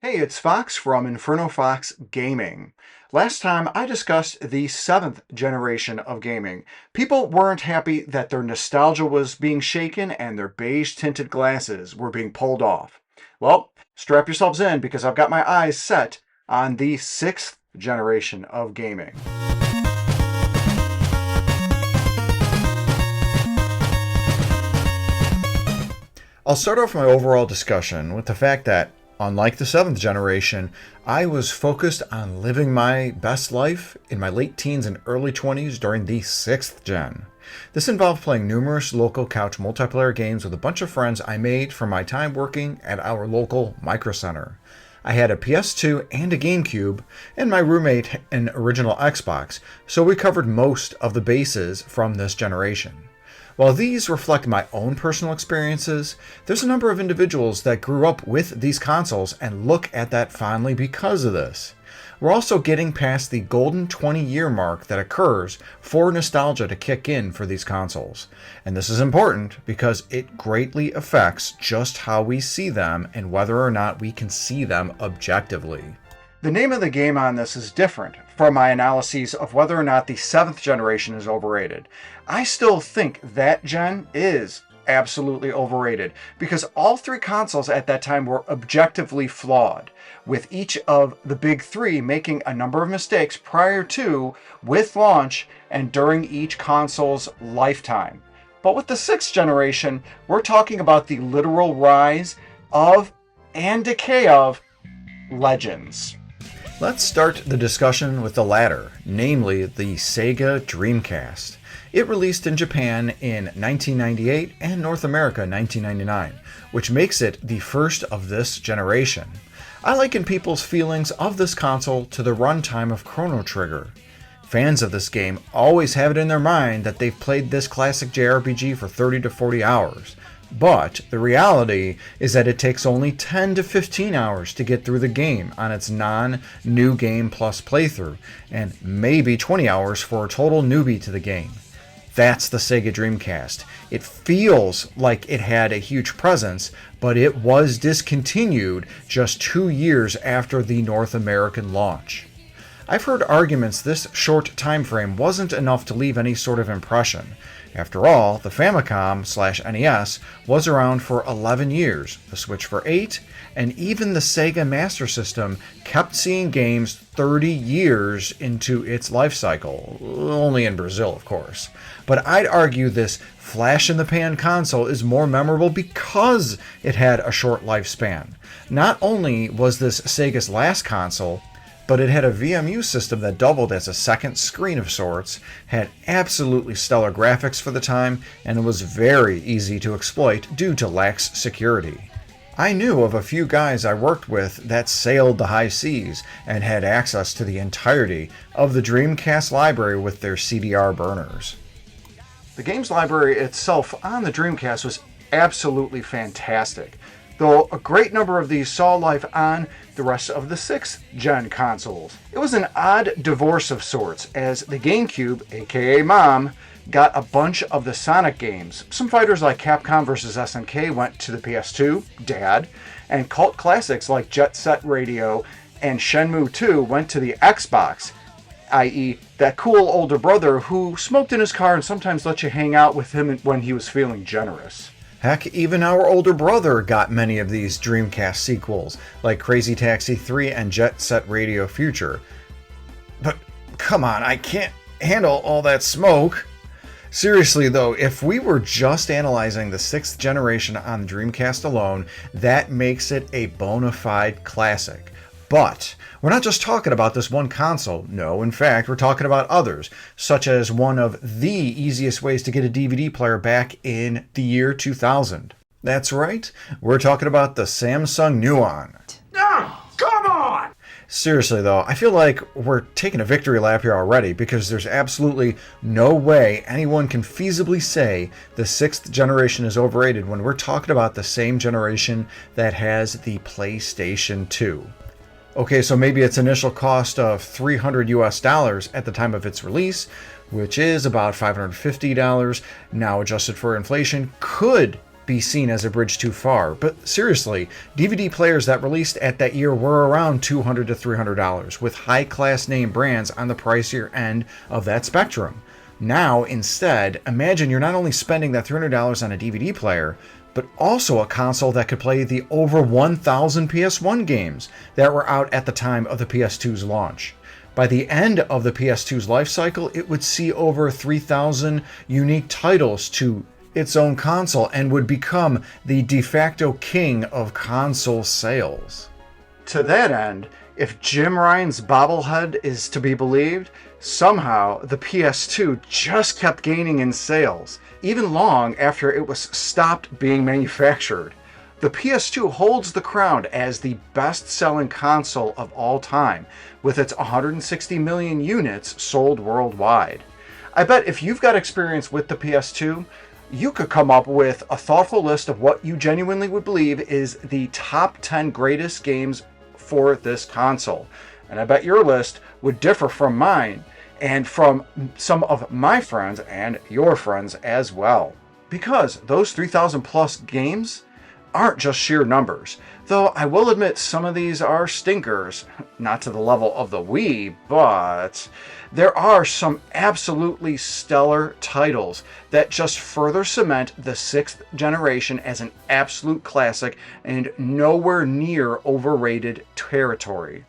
Hey, it's Fox from InfernoFox Gaming. Last time I discussed the 7th generation of gaming. People weren't happy that their nostalgia was being shaken and their beige tinted glasses were being pulled off. Well, strap yourselves in because I've got my eyes set on the 6th generation of gaming. I'll start off my overall discussion with the fact that, unlike the 7th generation, I was focused on living my best life in my late teens and early 20s during the 6th gen. This involved playing numerous local couch multiplayer games with a bunch of friends I made from my time working at our local micro center. I had a PS2 and a GameCube, and my roommate an original Xbox, so we covered most of the bases from this generation. While these reflect my own personal experiences, there's a number of individuals that grew up with these consoles and look at that fondly because of this. We're also getting past the golden 20-year mark that occurs for nostalgia to kick in for these consoles. And this is important because it greatly affects just how we see them and whether or not we can see them objectively. The name of the game on this is different from my analyses of whether or not the 7th generation is overrated. I still think that gen is absolutely overrated because all three consoles at that time were objectively flawed, with each of the big three making a number of mistakes prior to, with launch, and during each console's lifetime. But with the 6th generation, we're talking about the literal rise of and decay of legends. Let's start the discussion with the latter, namely the Sega Dreamcast. It released in Japan in 1998 and North America 1999, which makes it the first of this generation. I liken people's feelings of this console to the runtime of Chrono Trigger. Fans of this game always have it in their mind that they've played this classic JRPG for 30 to 40 hours. But the reality is that it takes only 10 to 15 hours to get through the game on its non-New Game Plus playthrough, and maybe 20 hours for a total newbie to the game. That's the Sega Dreamcast. It feels like it had a huge presence, but it was discontinued just 2 years after the North American launch. I've heard arguments this short time frame wasn't enough to leave any sort of impression. After all, the Famicom/NES was around for 11 years, the Switch for 8, and even the Sega Master System kept seeing games 30 years into its life cycle, only in Brazil, of course. But I'd argue this flash-in-the-pan console is more memorable because it had a short lifespan. Not only was this Sega's last console, but it had a VMU system that doubled as a second screen of sorts, had absolutely stellar graphics for the time, and it was very easy to exploit due to lax security. I knew of a few guys I worked with that sailed the high seas and had access to the entirety of the Dreamcast library with their CDR burners. The games library itself on the Dreamcast was absolutely fantastic, though a great number of these saw life on the rest of the 6th gen consoles. It was an odd divorce of sorts, as the GameCube, aka Mom, got a bunch of the Sonic games. Some fighters like Capcom vs. SNK went to the PS2, Dad, and cult classics like Jet Set Radio and Shenmue 2 went to the Xbox, i.e. that cool older brother who smoked in his car and sometimes let you hang out with him when he was feeling generous. Heck, even our older brother got many of these Dreamcast sequels, like Crazy Taxi 3 and Jet Set Radio Future. But come on, I can't handle all that smoke. Seriously though, if we were just analyzing the 6th generation on the Dreamcast alone, that makes it a bona fide classic. But we're not just talking about this one console. No, in fact, we're talking about others, such as one of the easiest ways to get a DVD player back in the year 2000. That's right, we're talking about the Samsung Nuon. Oh, come on! Seriously though, I feel like we're taking a victory lap here already because there's absolutely no way anyone can feasibly say the 6th generation is overrated when we're talking about the same generation that has the PlayStation 2. Okay, so maybe its initial cost of $300 at the time of its release, which is about $550 now adjusted for inflation, could be seen as a bridge too far, but seriously, DVD players that released at that year were around $200 to $300, with high-class name brands on the pricier end of that spectrum. Now, instead, imagine you're not only spending that $300 on a DVD player, but also a console that could play the over 1,000 PS1 games that were out at the time of the PS2's launch. By the end of the PS2's life cycle, it would see over 3,000 unique titles to its own console and would become the de facto king of console sales. To that end, if Jim Ryan's bobblehead is to be believed, somehow the PS2 just kept gaining in sales, even long after it was stopped being manufactured. The PS2 holds the crown as the best-selling console of all time, with its 160 million units sold worldwide. I bet if you've got experience with the PS2, you could come up with a thoughtful list of what you genuinely would believe is the top 10 greatest games for this console. And I bet your list would differ from mine and from some of my friends and your friends as well. Because those 3,000 plus games aren't just sheer numbers, though I will admit some of these are stinkers, not to the level of the Wii, but there are some absolutely stellar titles that just further cement the 6th generation as an absolute classic and nowhere near overrated territory.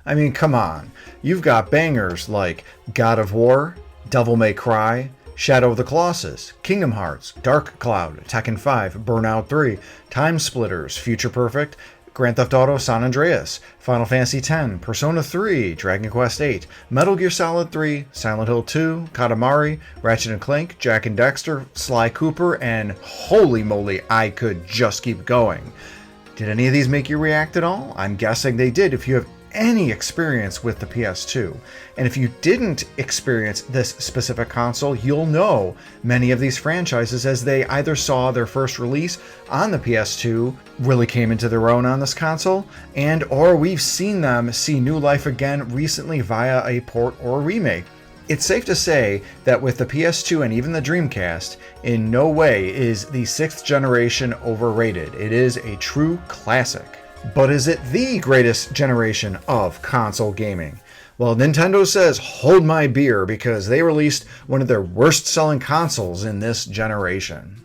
I mean, come on, you've got bangers like God of War, Devil May Cry, Shadow of the Colossus, Kingdom Hearts, Dark Cloud, Tekken 5, Burnout 3, Time Splitters, Future Perfect, Grand Theft Auto San Andreas, Final Fantasy X, Persona 3, Dragon Quest 8, Metal Gear Solid 3, Silent Hill 2, Katamari, Ratchet & Clank, Jak and Daxter, Sly Cooper, and holy moly, I could just keep going. Did any of these make you react at all? I'm guessing they did if you have any experience with the PS2. And if you didn't experience this specific console, you'll know many of these franchises as they either saw their first release on the PS2, really came into their own on this console, and or we've seen them see new life again recently via a port or remake. It's safe to say that with the PS2 and even the Dreamcast, in no way is the 6th generation overrated. It is a true classic. But is it the greatest generation of console gaming? Well, Nintendo says hold my beer because they released one of their worst-selling consoles in this generation.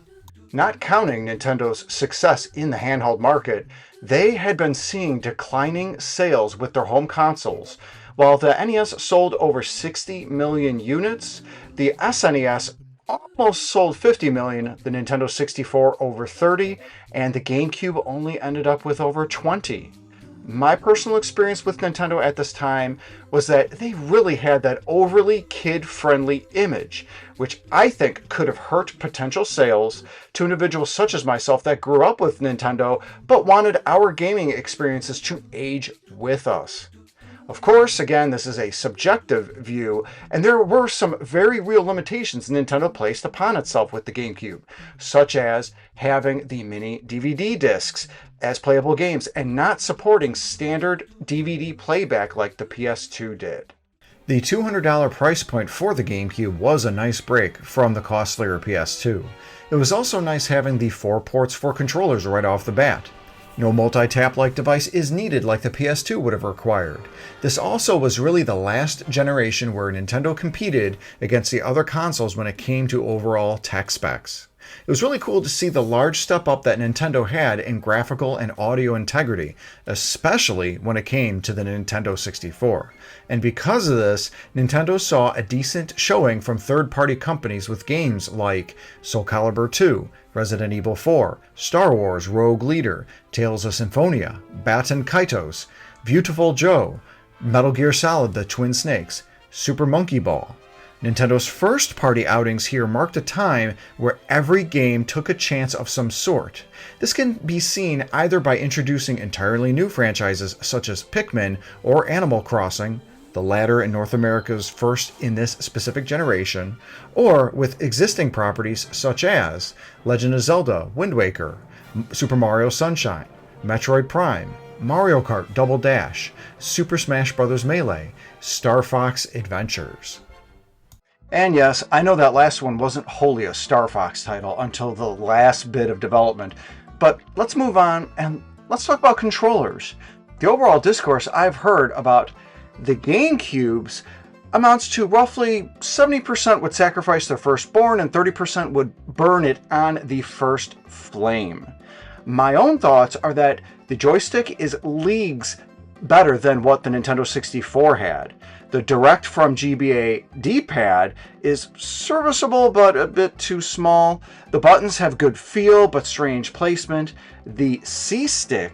Not counting Nintendo's success in the handheld market, they had been seeing declining sales with their home consoles. While the NES sold over 60 million units, the SNES almost sold 50 million, the Nintendo 64 over 30, and the GameCube only ended up with over 20. My personal experience with Nintendo at this time was that they really had that overly kid-friendly image, which I think could have hurt potential sales to individuals such as myself that grew up with Nintendo but wanted our gaming experiences to age with us. Of course, again, this is a subjective view, and there were some very real limitations Nintendo placed upon itself with the GameCube, such as having the mini DVD discs as playable games and not supporting standard DVD playback like the PS2 did. The $200 price point for the GameCube was a nice break from the costlier PS2. It was also nice having the 4 ports for controllers right off the bat. No multi-tap-like device is needed like the PS2 would have required. This also was really the last generation where Nintendo competed against the other consoles when it came to overall tech specs. It was really cool to see the large step up that Nintendo had in graphical and audio integrity, especially when it came to the Nintendo 64. And because of this, Nintendo saw a decent showing from third-party companies with games like Soul Calibur 2, Resident Evil 4, Star Wars Rogue Leader, Tales of Symphonia, Baton Kaitos, Beautiful Joe, Metal Gear Solid The Twin Snakes, Super Monkey Ball. Nintendo's first-party outings here marked a time where every game took a chance of some sort. This can be seen either by introducing entirely new franchises such as Pikmin or Animal Crossing, the latter in North America's first in this specific generation, or with existing properties such as Legend of Zelda Wind Waker, Super Mario Sunshine, Metroid Prime, Mario Kart Double Dash, Super Smash Bros. Melee, Star Fox Adventures. And yes, I know that last one wasn't wholly a Star Fox title until the last bit of development, but let's move on and let's talk about controllers. The overall discourse I've heard about the GameCubes amounts to roughly 70% would sacrifice their firstborn and 30% would burn it on the first flame. My own thoughts are that the joystick is leagues better than what the Nintendo 64 had. The direct from GBA D-pad is serviceable but a bit too small. The buttons have good feel but strange placement. The C-stick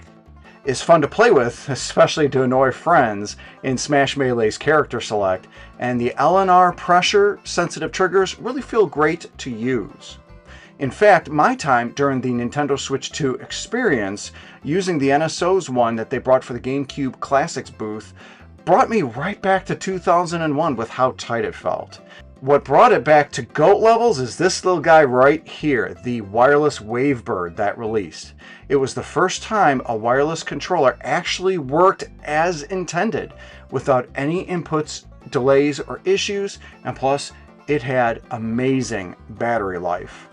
is fun to play with, especially to annoy friends in Smash Melee's character select, and the LNR pressure-sensitive triggers really feel great to use. In fact, my time during the Nintendo Switch 2 experience, using the NSO's one that they brought for the GameCube Classics booth, brought me right back to 2001 with how tight it felt. What brought it back to GOAT levels is this little guy right here, the wireless Wavebird that released. It was the first time a wireless controller actually worked as intended, without any inputs, delays, or issues, and plus, it had amazing battery life.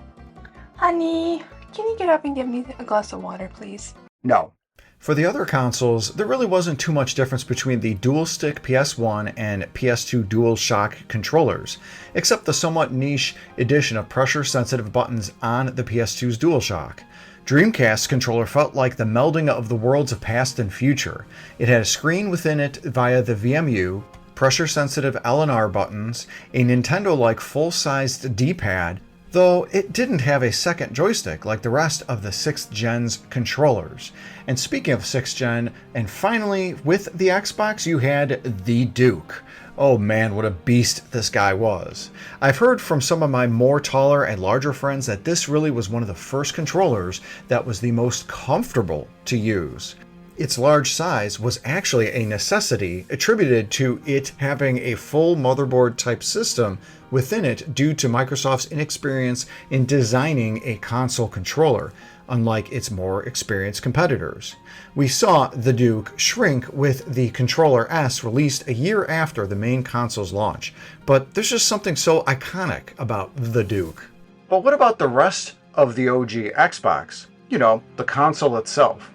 Honey, can you get up and get me a glass of water, please? No. For the other consoles, there really wasn't too much difference between the dual-stick PS1 and PS2 DualShock controllers, except the somewhat niche addition of pressure-sensitive buttons on the PS2's DualShock. Dreamcast's controller felt like the melding of the worlds of past and future. It had a screen within it via the VMU, pressure-sensitive LNR buttons, a Nintendo-like full-sized D-pad, though it didn't have a second joystick like the rest of the 6th Gen's controllers. And speaking of 6th Gen, and finally, with the Xbox, you had the Duke. Oh man, what a beast this guy was. I've heard from some of my more taller and larger friends that this really was one of the first controllers that was the most comfortable to use. Its large size was actually a necessity attributed to it having a full motherboard type system within it due to Microsoft's inexperience in designing a console controller, unlike its more experienced competitors. We saw the Duke shrink with the Controller S released a year after the main console's launch, but there's just something so iconic about the Duke. But what about the rest of the OG Xbox? You know, the console itself.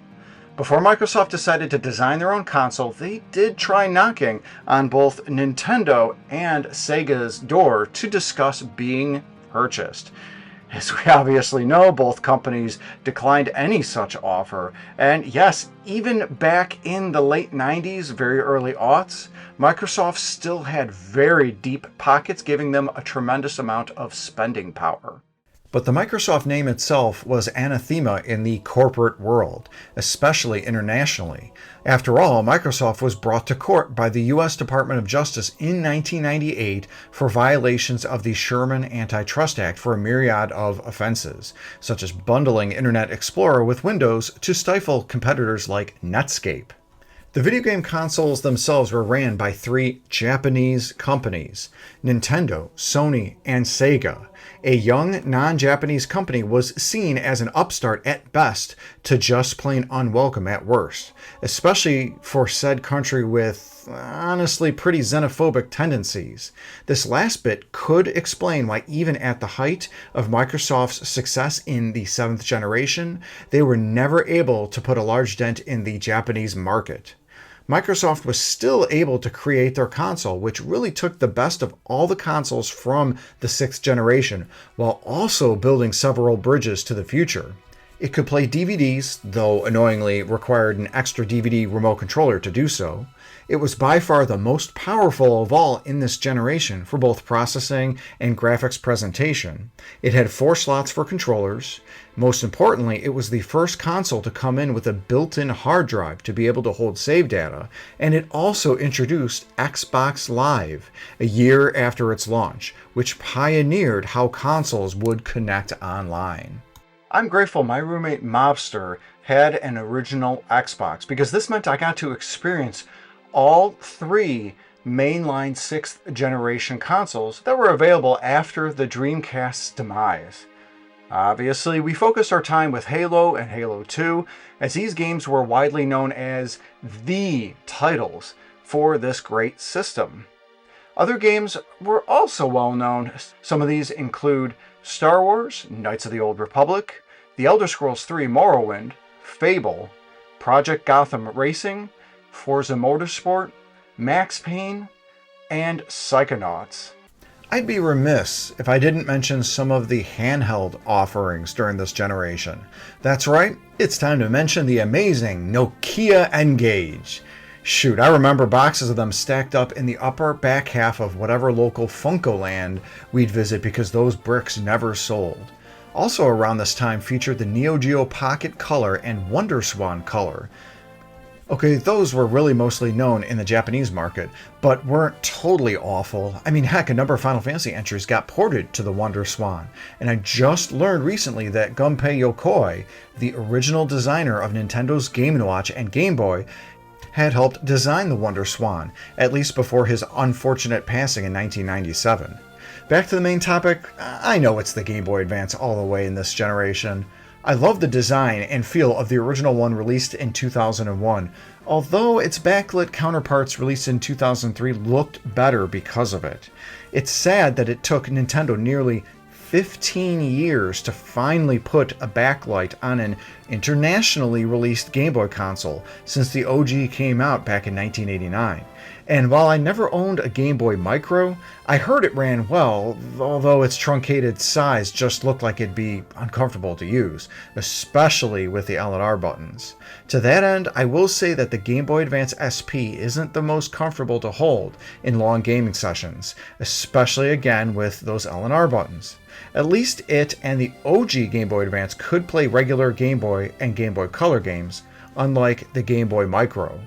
Before Microsoft decided to design their own console, they did try knocking on both Nintendo and Sega's door to discuss being purchased. As we obviously know, both companies declined any such offer. And yes, even back in the late 90s, very early aughts, Microsoft still had very deep pockets, giving them a tremendous amount of spending power. But the Microsoft name itself was anathema in the corporate world, especially internationally. After all, Microsoft was brought to court by the U.S. Department of Justice in 1998 for violations of the Sherman Antitrust Act for a myriad of offenses, such as bundling Internet Explorer with Windows to stifle competitors like Netscape. The video game consoles themselves were ran by 3 Japanese companies, Nintendo, Sony, and Sega. A young, non-Japanese company was seen as an upstart at best to just plain unwelcome at worst, especially for said country with, honestly, pretty xenophobic tendencies. This last bit could explain why even at the height of Microsoft's success in the 7th generation, they were never able to put a large dent in the Japanese market. Microsoft was still able to create their console, which really took the best of all the consoles from the 6th generation, while also building several bridges to the future. It could play DVDs, though annoyingly required an extra DVD remote controller to do so. It was by far the most powerful of all in this generation for both processing and graphics presentation. It had 4 slots for controllers. Most importantly, it was the first console to come in with a built-in hard drive to be able to hold save data, and it also introduced Xbox Live a year after its launch, which pioneered how consoles would connect online. I'm grateful my roommate Mobster had an original Xbox, because this meant I got to experience all 3 mainline 6th generation consoles that were available after the Dreamcast's demise. Obviously, we focused our time with Halo and Halo 2, as these games were widely known as the titles for this great system. Other games were also well known. Some of these include Star Wars, Knights of the Old Republic, The Elder Scrolls III Morrowind, Fable, Project Gotham Racing, Forza Motorsport, Max Payne, and Psychonauts. I'd be remiss if I didn't mention some of the handheld offerings during this generation. That's right, it's time to mention the amazing Nokia N-Gage. Shoot, I remember boxes of them stacked up in the upper back half of whatever local Funkoland we'd visit because those bricks never sold. Also around this time featured the Neo Geo Pocket Color and WonderSwan Color. Okay, those were really mostly known in the Japanese market, but weren't totally awful. I mean, heck, a number of Final Fantasy entries got ported to the WonderSwan, and I just learned recently that Gunpei Yokoi, the original designer of Nintendo's Game & Watch and Game Boy, had helped design the WonderSwan, at least before his unfortunate passing in 1997. Back to the main topic, I know it's the Game Boy Advance all the way in this generation. I love the design and feel of the original one released in 2001, although its backlit counterparts released in 2003 looked better because of it. It's sad that it took Nintendo nearly 15 years to finally put a backlight on an internationally released Game Boy console since the OG came out back in 1989. And while I never owned a Game Boy Micro, I heard it ran well, although its truncated size just looked like it'd be uncomfortable to use, especially with the L&R buttons. To that end, I will say that the Game Boy Advance SP isn't the most comfortable to hold in long gaming sessions, especially again with those L&R buttons. At least it and the OG Game Boy Advance could play regular Game Boy and Game Boy Color games, unlike the Game Boy Micro.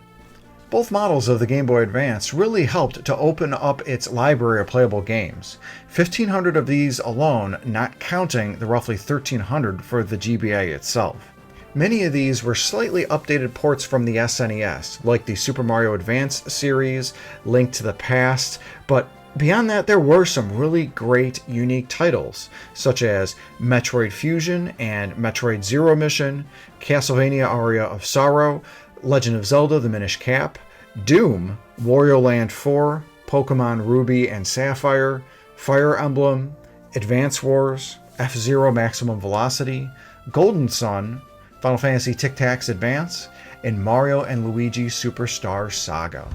Both models of the Game Boy Advance really helped to open up its library of playable games. 1,500 of these alone, not counting the roughly 1,300 for the GBA itself. Many of these were slightly updated ports from the SNES, like the Super Mario Advance series, Link to the Past, but beyond that, there were some really great, unique titles, such as Metroid Fusion and Metroid Zero Mission, Castlevania Aria of Sorrow, Legend of Zelda The Minish Cap, Doom, Wario Land 4, Pokemon Ruby and Sapphire, Fire Emblem, Advance Wars, F-Zero Maximum Velocity, Golden Sun, Final Fantasy Tic-Tacs Advance, and Mario and Luigi Superstar Saga.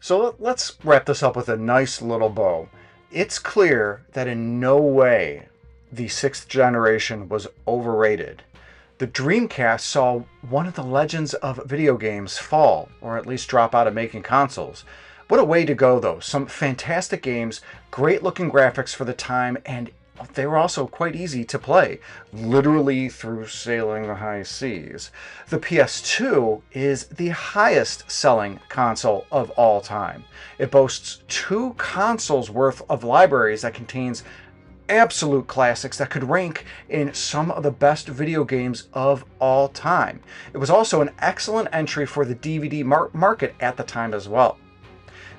So let's wrap this up with a nice little bow. It's clear that in no way the 6th generation was overrated. The Dreamcast saw one of the legends of video games fall, or at least drop out of making consoles. What a way to go, though. Some fantastic games, great looking graphics for the time, and they were also quite easy to play, literally through sailing the high seas. The PS2 is the highest selling console of all time. It boasts 2 consoles worth of libraries that contains absolute classics that could rank in some of the best video games of all time. It was also an excellent entry for the DVD market at the time as well.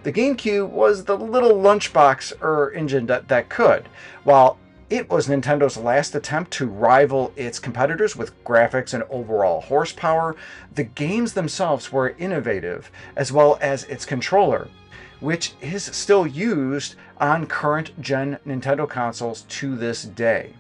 The GameCube was the little lunchbox engine that could. While it was Nintendo's last attempt to rival its competitors with graphics and overall horsepower, the games themselves were innovative, as well as its controller, which is still used on current-gen Nintendo consoles to this day.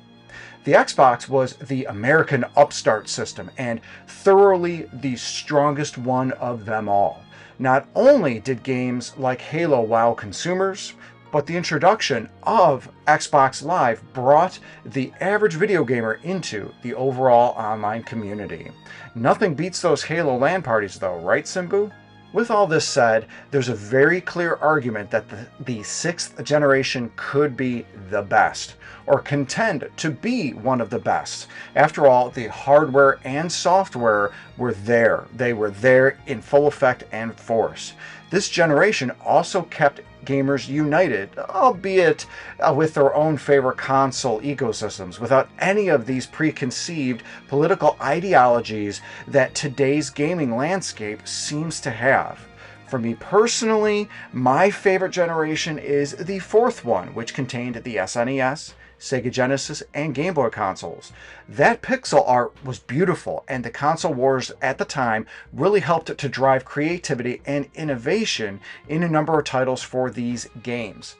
The Xbox was the American upstart system and thoroughly the strongest one of them all. Not only did games like Halo wow consumers, but the introduction of Xbox Live brought the average video gamer into the overall online community. Nothing beats those Halo LAN parties though, right, Simbu? With all this said, there's a very clear argument that the 6th generation could be the best, or contend to be one of the best. After all, the hardware and software were there. They were there in full effect and force. This generation also kept gamers united, albeit with their own favorite console ecosystems, without any of these preconceived political ideologies that today's gaming landscape seems to have. For me personally, my favorite generation is the 4th one, which contained the SNES, Sega Genesis, and Game Boy consoles. That pixel art was beautiful, and the console wars at the time really helped to drive creativity and innovation in a number of titles for these games.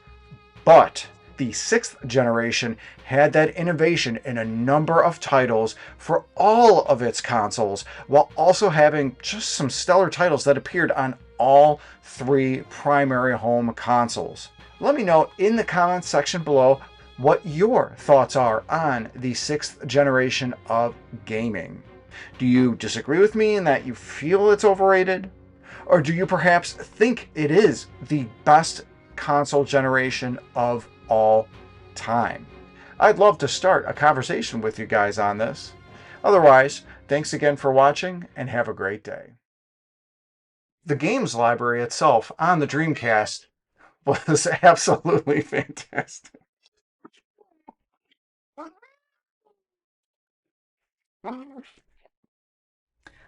But the 6th generation had that innovation in a number of titles for all of its consoles, while also having just some stellar titles that appeared on all 3 primary home consoles. Let me know in the comments section below what your thoughts are on the 6th generation of gaming. Do you disagree with me in that you feel it's overrated? Or do you perhaps think it is the best console generation of all time? I'd love to start a conversation with you guys on this. Otherwise, thanks again for watching and have a great day. The games library itself on the Dreamcast was absolutely fantastic.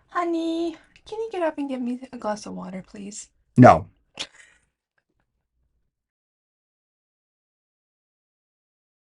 Honey, can you get up and get me a glass of water, please? No.